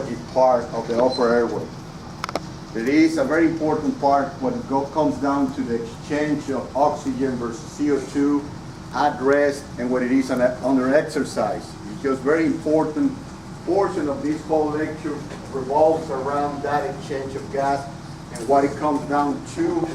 physiology part of the upper airway. It is a very important part when it comes down to the exchange of oxygen versus CO2 at rest and when it is under exercise. It's just very important portion of this whole lecture revolves around that exchange of gas and what it comes down to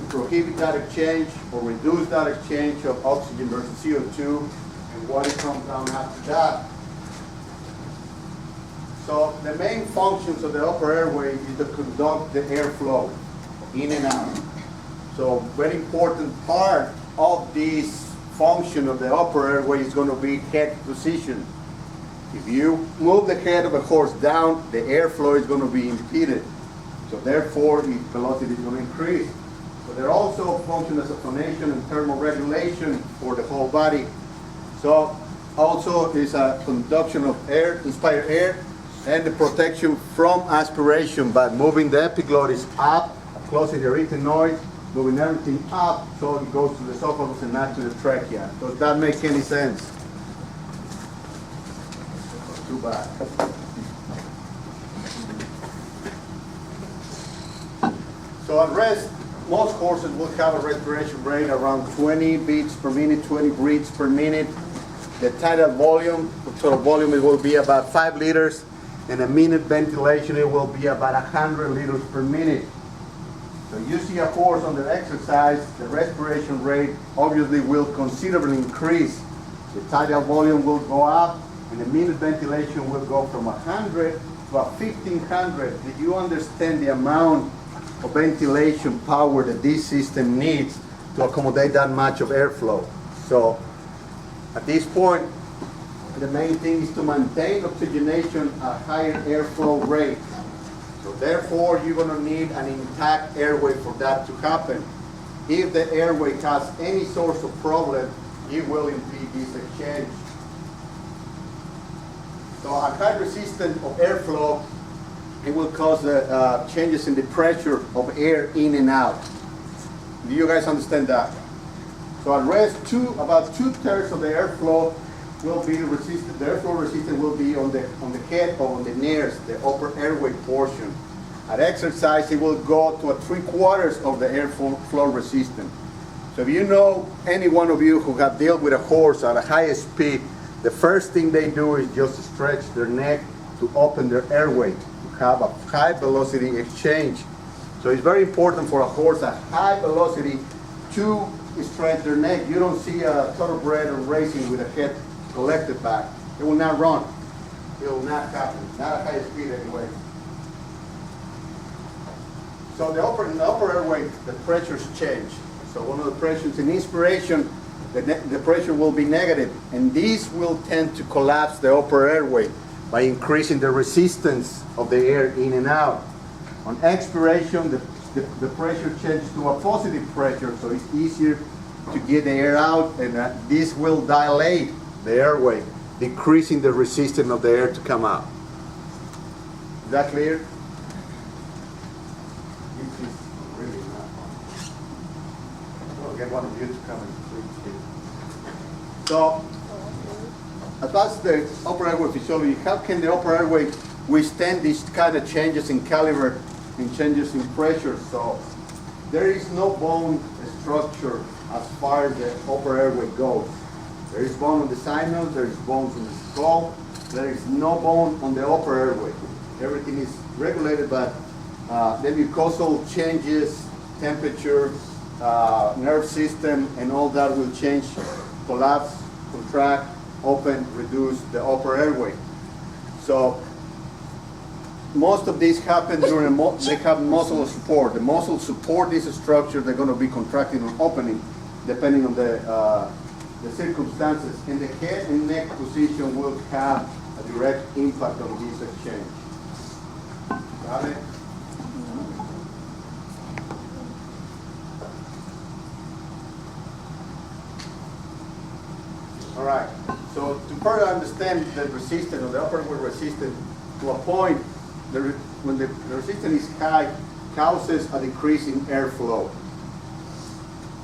prohibit that exchange or reduce that exchange of oxygen versus CO2 and what it comes down after that. So the main functions of the upper airway is to conduct the airflow in and out. So very important part of this function of the upper airway is going to be head position. If you move the head of a horse down, the airflow is going to be impeded. So therefore, its velocity is going to increase. So there also function as a phonation and thermal regulation for the whole body. So also is a conduction of air, inspired air, and the protection from aspiration by moving the epiglottis up, closing the arytenoid, moving everything up so it goes to the esophagus and not to the trachea. Does that make any sense? Too bad. So at rest, most horses will have a respiration rate around 20 beats per minute, 20 breaths per minute. The tidal volume, total volume, it will be about 5 liters. And a minute ventilation, it will be about 100 liters per minute. So you see a horse under exercise, the respiration rate obviously will considerably increase. The tidal volume will go up, and the minute ventilation will go from 100 to about 1500. Did you understand the amount of ventilation power that this system needs to accommodate that much of airflow? So at this point, the main thing is to maintain oxygenation at higher airflow rate. So therefore, you're going to need an intact airway for that to happen. If the airway has any source of problem, it will impede this exchange. So a high resistance of airflow, it will cause changes in the pressure of air in and out. Do you guys understand that? So at rest, about 2/3 of the airflow will be resistant. The airflow resistance will be on the head or on the nares, the upper airway portion. At exercise, it will go to 3/4 of the airflow resistance. So if you know any one of you who have dealt with a horse at a high speed, the first thing they do is just stretch their neck to open their airway, to have a high velocity exchange. So it's very important for a horse at high velocity to stretch their neck. You don't see a thoroughbred or racing with a head collected back. It will not run. It will not happen. Not at high speed anyway. So in the upper airway, the pressures change. So one of the pressures in inspiration, the pressure will be negative, and this will tend to collapse the upper airway by increasing the resistance of the air in and out. On expiration, the pressure changes to a positive pressure, so it's easier to get the air out, and this will dilate the airway, decreasing the resistance of the air to come out. Is that clear? This is really not fun. I'll get one of you to come and please. So, that's the upper airway physiology. How can the upper airway withstand these kind of changes in caliber and changes in pressure? So, there is no bone structure as far as the upper airway goes. There is bone on the sinus, there is bones on the skull, there is no bone on the upper airway. Everything is regulated by the mucosal changes, temperature, nerve system, and all that will change, collapse, contract, open, reduce the upper airway. So most of these happen during, they have muscle support. The muscles support this structure, they're going to be contracting or opening depending on the circumstances, and the head and neck position will have a direct impact on this exchange. Got it? All right, so to further understand the resistance or the upper airway resistance to a point, when the resistance is high, causes a decrease in airflow.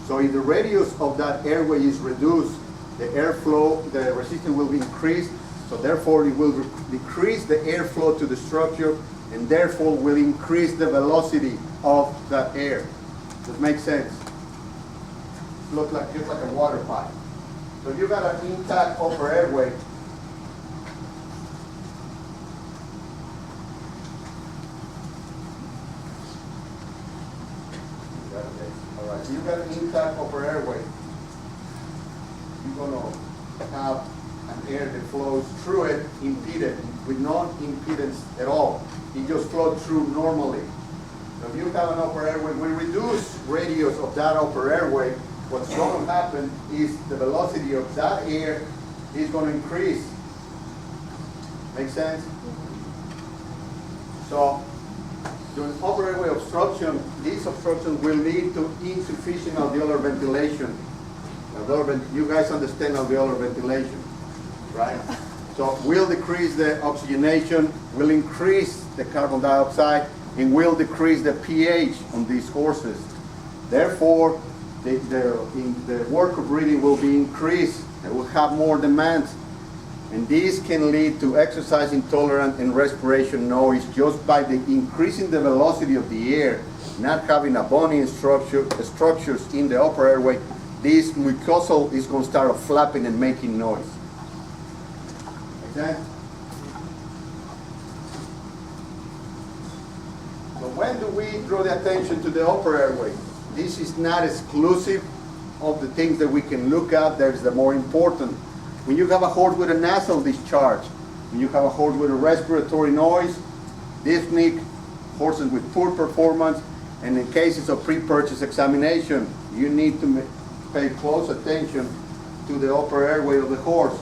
So if the radius of that airway is reduced, the airflow, the resistance will be increased, So therefore, it will decrease the airflow to the structure, and therefore will increase the velocity of that air. Does it make sense? It looks like just like a water pipe. So if you've got an intact upper airway, all right, you've got an intact upper airway, you're going to have an air that flows through it impeded, with no impedance at all. It just flows through normally. So if you have an upper airway, we reduce radius of that upper airway, what's going to happen is the velocity of that air is going to increase. Make sense? So during upper airway obstruction, this obstruction will lead to insufficient alveolar ventilation. You guys understand alveolar ventilation, right? So will decrease the oxygenation, will increase the carbon dioxide, and will decrease the pH on these horses. Therefore, the work of breathing will be increased. They will have more demands. And this can lead to exercise intolerance and respiration noise just by the increasing the velocity of the air, not having a bony structures in the upper airway. This mucosal is going to start flapping and making noise. Okay? So when do we draw the attention to the upper airway? This is not exclusive of the things that we can look at. There's the more important. When you have a horse with a nasal discharge, when you have a horse with a respiratory noise, dyspneic, horses with poor performance, and in cases of pre-purchase examination, you need to pay close attention to the upper airway of the horse.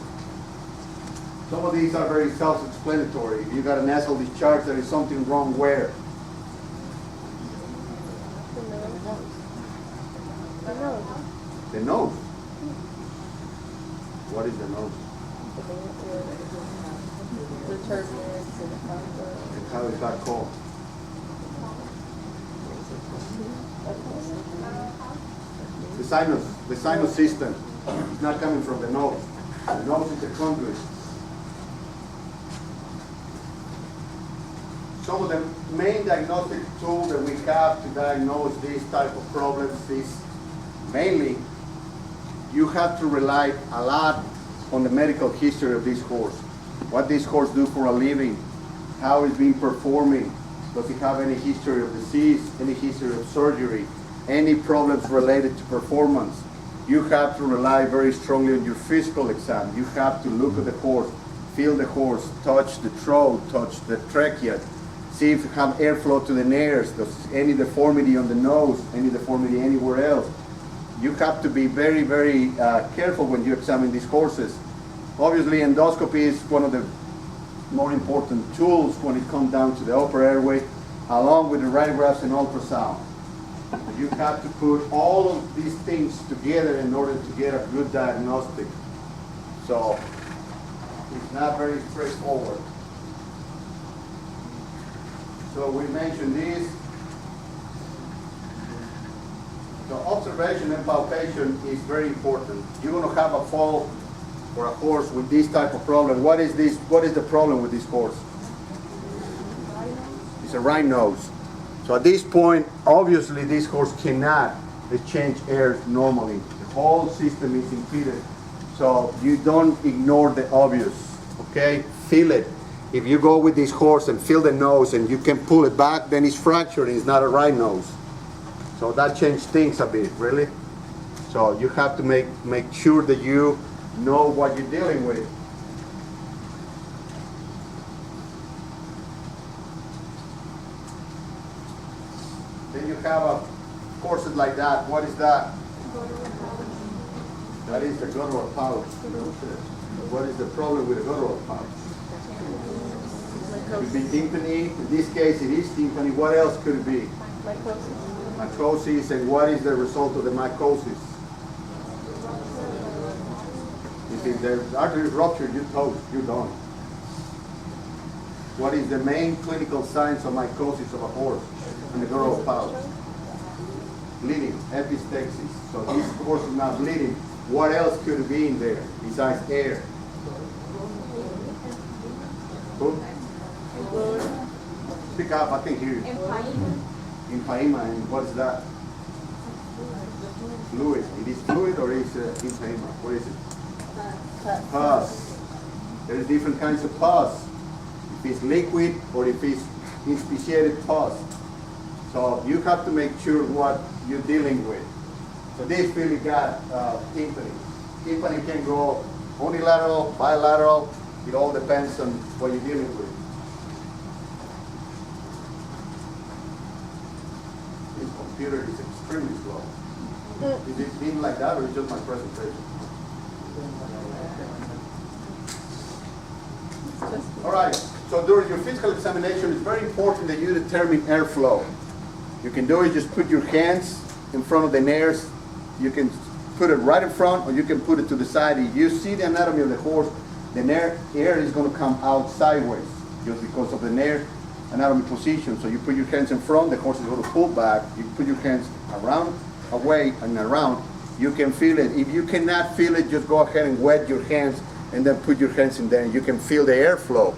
Some of these are very self-explanatory. If you got a nasal discharge, there is something wrong where? The nose. What is the nose? The turbulence and the comfort. And how is that called? The sinus system is not coming from the nose. The nose is the conduit. Some of the main diagnostic tools that we have to diagnose these type of problems is mainly you have to rely a lot on the medical history of this horse. What this horse do for a living, how it's been performing, does he have any history of disease, any history of surgery, any problems related to performance. You have to rely very strongly on your physical exam. You have to look at the horse, feel the horse, touch the throat, touch the trachea, see if you have airflow to the nares, does any deformity on the nose, any deformity anywhere else. You have to be very, very careful when you examine these horses. Obviously, endoscopy is one of the more important tools when it comes down to the upper airway, along with the radiographs and ultrasound. You have to put all of these things together in order to get a good diagnostic. So it's not very straightforward. So we mentioned this. So observation and palpation is very important. You're going to have a fall for a horse with this type of problem. What is this? What is the problem with this horse? It's a right nose. So at this point, obviously this horse cannot exchange air normally. The whole system is impeded. So you don't ignore the obvious, okay? Feel it. If you go with this horse and feel the nose and you can pull it back, then it's fractured, it's not a right nose. So that changed things a bit, really. So you have to make sure that you know what you're dealing with. Then you have a corset like that. What is that? That is the guttural pouch. What is the problem with the guttural pouch? It could be tympany. In this case, it is tympany. What else could it be? Mycosis. And what is the result of the mycosis? If the artery is ruptured, you're toast. You're done. What is the main clinical signs of mycosis of a horse in the guttural pouch? Bleeding, epistaxis. So this horse is not bleeding. What else could it be in there besides air? Who? Fluid. Speak up, I can hear you. In Paima, and what's that? Fluid. It is fluid or is in Paima? What is it? Pus. There are different kinds of pus. If it's liquid or if it's inspiciated pus. So you have to make sure what you're dealing with. So this really got tympani. Tympani can go unilateral, bilateral. It all depends on what you're dealing with. This computer is extremely slow. Is it being like that or is it just my presentation? All right, so during your physical examination, it's very important that you determine airflow. You can do it, just put your hands in front of the nares. You can put it right in front or you can put it to the side. If you see the anatomy of the horse, the air is going to come out sideways just because of the nair anatomy position. So you put your hands in front, the horse is going to pull back. You put your hands around, away, and around. You can feel it. If you cannot feel it, just go ahead and wet your hands and then put your hands in there and you can feel the airflow.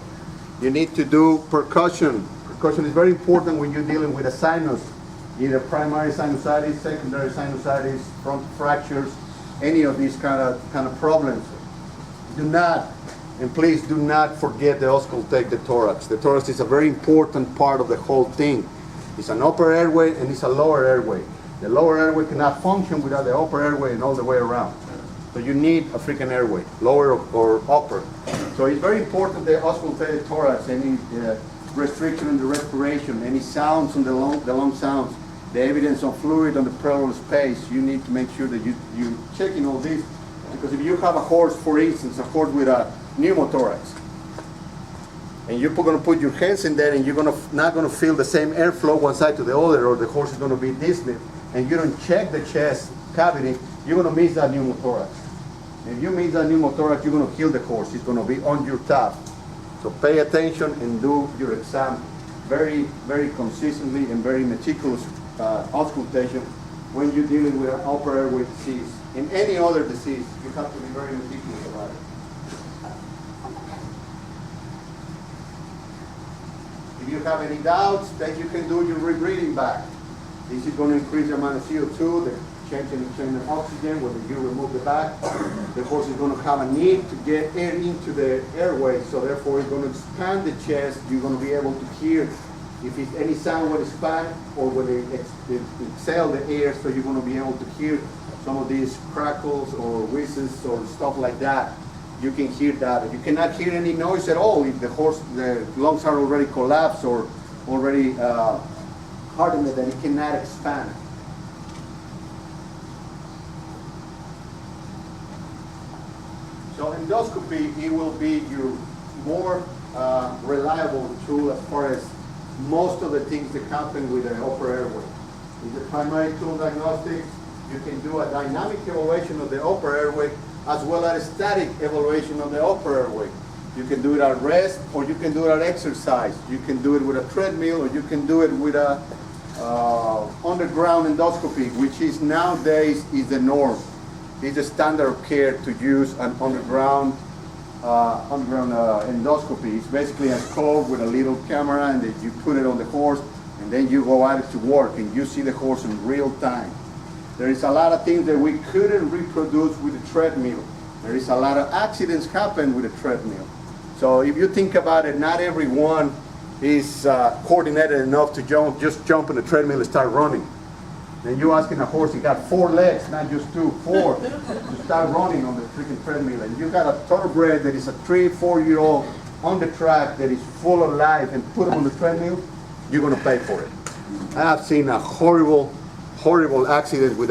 You need to do percussion. Percussion is very important when you're dealing with a sinus, either primary sinusitis, secondary sinusitis, front fractures, any of these kind of problems. Do not, and please do not forget to auscultate the thorax. The thorax is a very important part of the whole thing. It's an upper airway and it's a lower airway. The lower airway cannot function without the upper airway and all the way around. So you need a freaking airway, lower or upper. So it's very important the auscultated thorax, any restriction in the respiration, any sounds on the lung sounds, the evidence of fluid on the pleural space. You need to make sure that you're checking all this, because if you have a horse, for instance, a horse with a pneumothorax, and you're going to put your hands in there and you're not going to feel the same airflow one side to the other, or the horse is going to be dyspneic, and you don't check the chest cavity, you're going to miss that pneumothorax. If you miss that pneumothorax, you're going to kill the horse. It's going to be on your top. So pay attention and do your exam very, very consistently and very meticulous auscultation when you're dealing with an upper airway disease. In any other disease, you have to be very meticulous about it. If you have any doubts, then you can do your rebreathing back. This is going to increase the amount of CO2, the change in oxygen. When you remove the back, the horse is going to have a need to get air into the airway, so therefore it's going to expand the chest. You're going to be able to hear if it's any sound when it's expand or when it exhale the air, so you're going to be able to hear some of these crackles or whistles or stuff like that. You can hear that. You cannot hear any noise at all if the lungs are already collapsed or already hardened, that it cannot expand. So endoscopy, it will be your more reliable tool as far as most of the things that happen with the upper airway. In the primary tool diagnostics, you can do a dynamic evaluation of the upper airway as well as static evaluation of the upper airway. You can do it at rest or you can do it at exercise. You can do it with a treadmill or you can do it with a underground endoscopy, which is nowadays is the norm. It's the standard of care to use an underground endoscopy. It's basically a scope with a little camera, and then you put it on the horse, and then you go out to work, and you see the horse in real time. There is a lot of things that we couldn't reproduce with a treadmill. There is a lot of accidents happen with a treadmill. So if you think about it, not everyone is coordinated enough to just jump on the treadmill and start running. Then you're asking a horse, he got 4 legs, not just 2, 4, to start running on the freaking treadmill. And you got a thoroughbred that is a 3-4-year-old on the track that is full of life, and put him on the treadmill, you're going to pay for it. I've seen a horrible accident with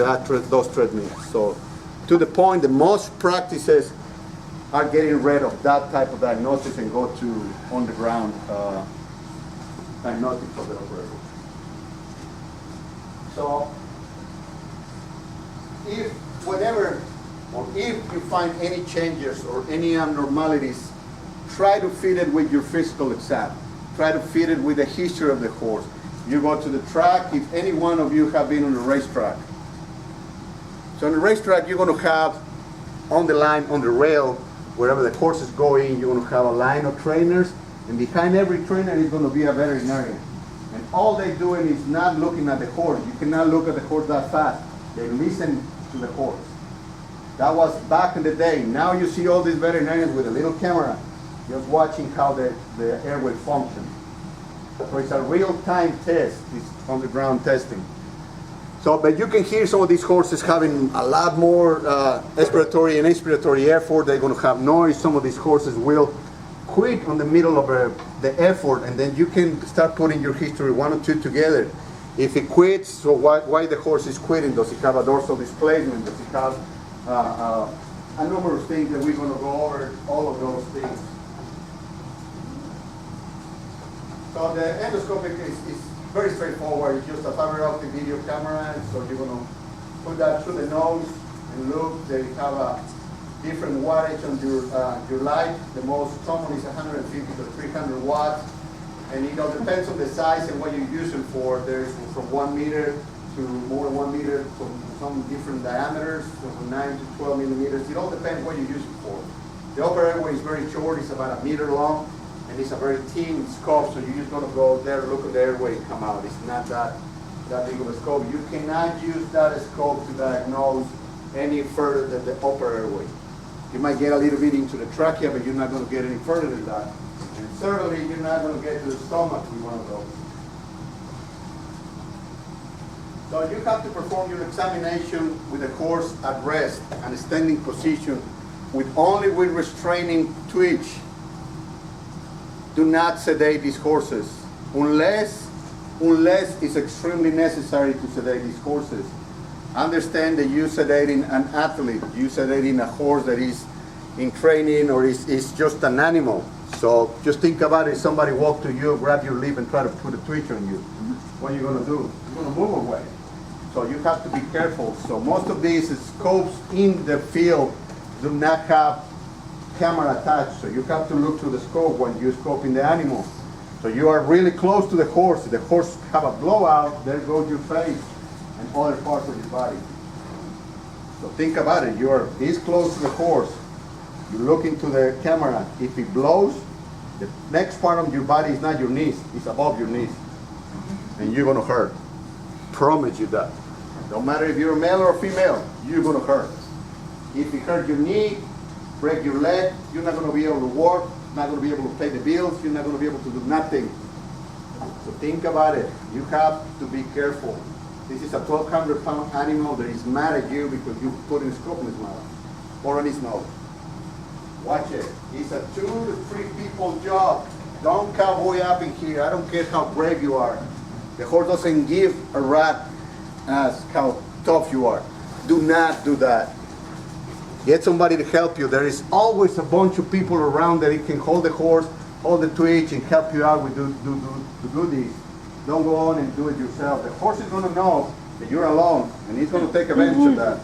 those treadmills. So to the point that most practices are getting rid of that type of diagnosis and go to on-the-ground diagnostics of the operator. So if you find any changes or any abnormalities, try to fit it with your physical exam. Try to fit it with the history of the horse. You go to the track, if any one of you have been on the racetrack. So on the racetrack, you're going to have on the line, on the rail, wherever the horse is going, you're going to have a line of trainers, And behind every trainer is going to be a veterinarian. And all they're doing is not looking at the horse. You cannot look at the horse that fast. They listen to the horse. That was back in the day. Now you see all these veterinarians with a little camera just watching how the airway functions. So it's a real-time test, it's on-the-ground testing. So, but you can hear some of these horses having a lot more expiratory and inspiratory effort. They're going to have noise. Some of these horses will quit on the middle of the effort, and then you can start putting your history 1 or 2 together. If it quits, so why the horse is quitting? Does it have a dorsal displacement? Does it have a number of things that we're going to go over, all of those things. So the endoscopic is very straightforward. It's just a fiber optic video camera. So you're going to put that through the nose and look. They have a different wattage on your light. The most common is 150 to 300 watts. And it all depends on the size and what you use it for. There's from 1 meter to more than 1 meter, from some different diameters, from 9 to 12 millimeters. It all depends what you use it for. The upper airway is very short. It's about 1 meter long. And it's a very thin scope, so you're just going to go there, look at the airway and come out. It's not that big of a scope. You cannot use that scope to diagnose any further than the upper airway. You might get a little bit into the trachea, but you're not going to get any further than that. And certainly, you're not going to get to the stomach with one of those. So you have to perform your examination with the horse at rest and standing position with restraining twitch. Do not sedate these horses unless it's extremely necessary to sedate these horses. Understand that you're sedating an athlete, you're sedating a horse that is in training or is just an animal. So just think about it. Somebody walk to you, grab your lip and try to put a twitch on you. What are you going to do? You're going to move away. So you have to be careful. So most of these scopes in the field do not have camera attached, so you have to look to the scope when you're scoping the animal. So you are really close to the horse. If the horse have a blowout, there goes your face and other parts of your body. So think about it. You are this close to the horse. You look into the camera. If it blows, the next part of your body is not your knees. It's above your knees. And you're going to hurt. Promise you that. Don't matter if you're a male or female, you're going to hurt. If it hurt your knee, break your leg, you're not going to be able to work, not going to be able to pay the bills, you're not going to be able to do nothing. So think about it. You have to be careful. This is a 1,200-pound animal that is mad at you because you put in a scope in his mouth or on his nose. Watch it. It's a 2 to 3 people job. Don't cowboy up in here. I don't care how brave you are. The horse doesn't give a rat as how tough you are. Do not do that. Get somebody to help you. There is always a bunch of people around that can hold the horse, hold the twitch, and help you out with to do this. Don't go on and do it yourself. The horse is going to know that you're alone, and he's going to take advantage of that.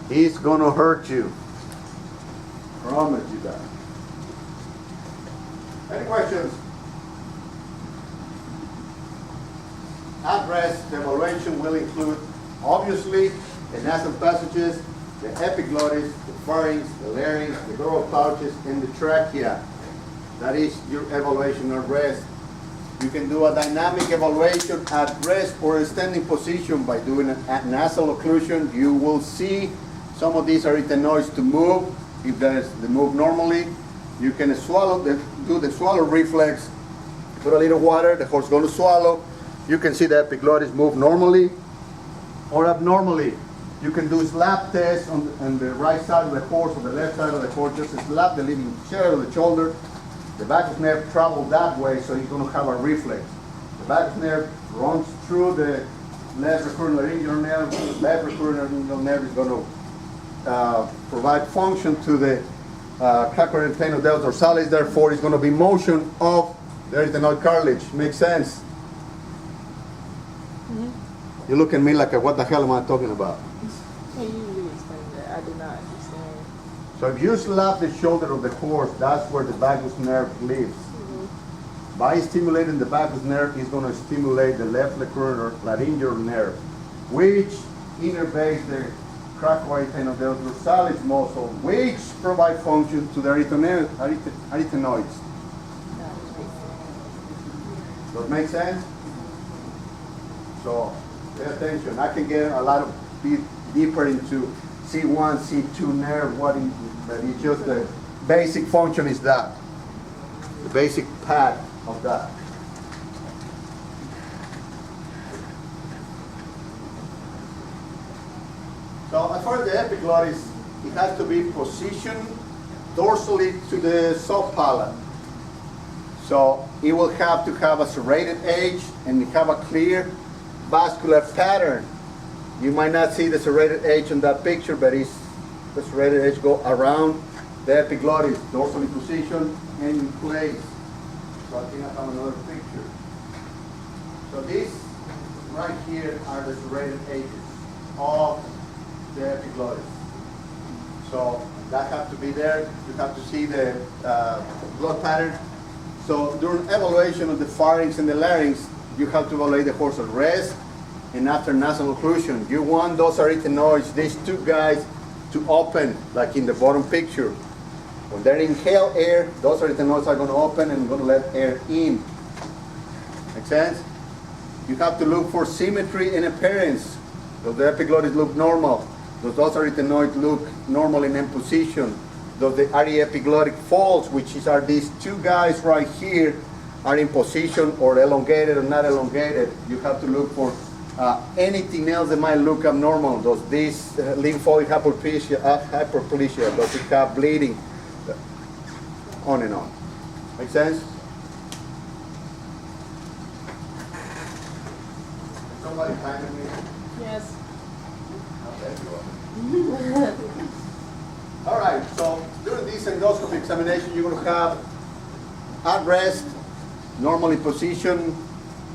He's going to hurt you. Promise you that. Any questions? At rest, the evaluation will include, obviously, the nasal passages, the epiglottis, the pharynx, the larynx, the guttural pouches, and the trachea. That is your evaluation at rest. You can do a dynamic evaluation at rest or a standing position by doing a nasal occlusion. You will see some of these arytenoids to move. If they move normally, you can swallow, do the swallow reflex, put a little water, the horse is going to swallow. You can see the epiglottis move normally or abnormally. You can do slap tests on the right side of the horse or the left side of the horse. Just slap the living share of the shoulder. The vagus nerve travels that way, so he's going to have a reflex. The vagus nerve runs through the left recurrent laryngeal nerve. The left recurrent laryngeal nerve is going to provide function to the craccoidal dorsalis. Therefore, it's going to be motion of the arytenoid cartilage. Makes sense? Mm-hmm. You look at me like, what the hell am I talking about? Can you really explain that? I do not understand. So if you slap the shoulder of the horse, that's where the vagus nerve lives. Mm-hmm. By stimulating the vagus nerve, it's going to stimulate the left recurrent laryngeal nerve, which innervates the craccoid dorsalis muscle, which provide function to the arytenoids. Does that make sense? So pay attention. I can get a lot of bit deeper into C1, C2 nerve, but it's just the basic function is that. The basic path of that. So as far as the epiglottis, it has to be positioned dorsally to the soft palate. So it will have to have a serrated edge and have a clear vascular pattern. You might not see the serrated edge on that picture, but it's the serrated edge go around the epiglottis, dorsally positioned and in place. So I think I have another picture. So these right here are the serrated edges of the epiglottis. So that has to be there. You have to see the blood pattern. So during evaluation of the pharynx and the larynx, you have to evaluate the horse at rest and after nasal occlusion. You want those arytenoids, these two guys, to open, like in the bottom picture. When they inhale air, those arytenoids are going to open and going to let air in. Make sense? You have to look for symmetry in appearance. Does the epiglottis look normal? Does those arytenoids look normal in end position? Does the aryepiglottic folds, which are these two guys right here, are in position or elongated or not elongated? You have to look for anything else that might look abnormal. Does this lymphoid hyperplasia, does it have bleeding? On and on. Make sense? Somebody timing me? Yes. Okay, all right, so during this endoscopy examination, you're going to have at rest, normally positioned,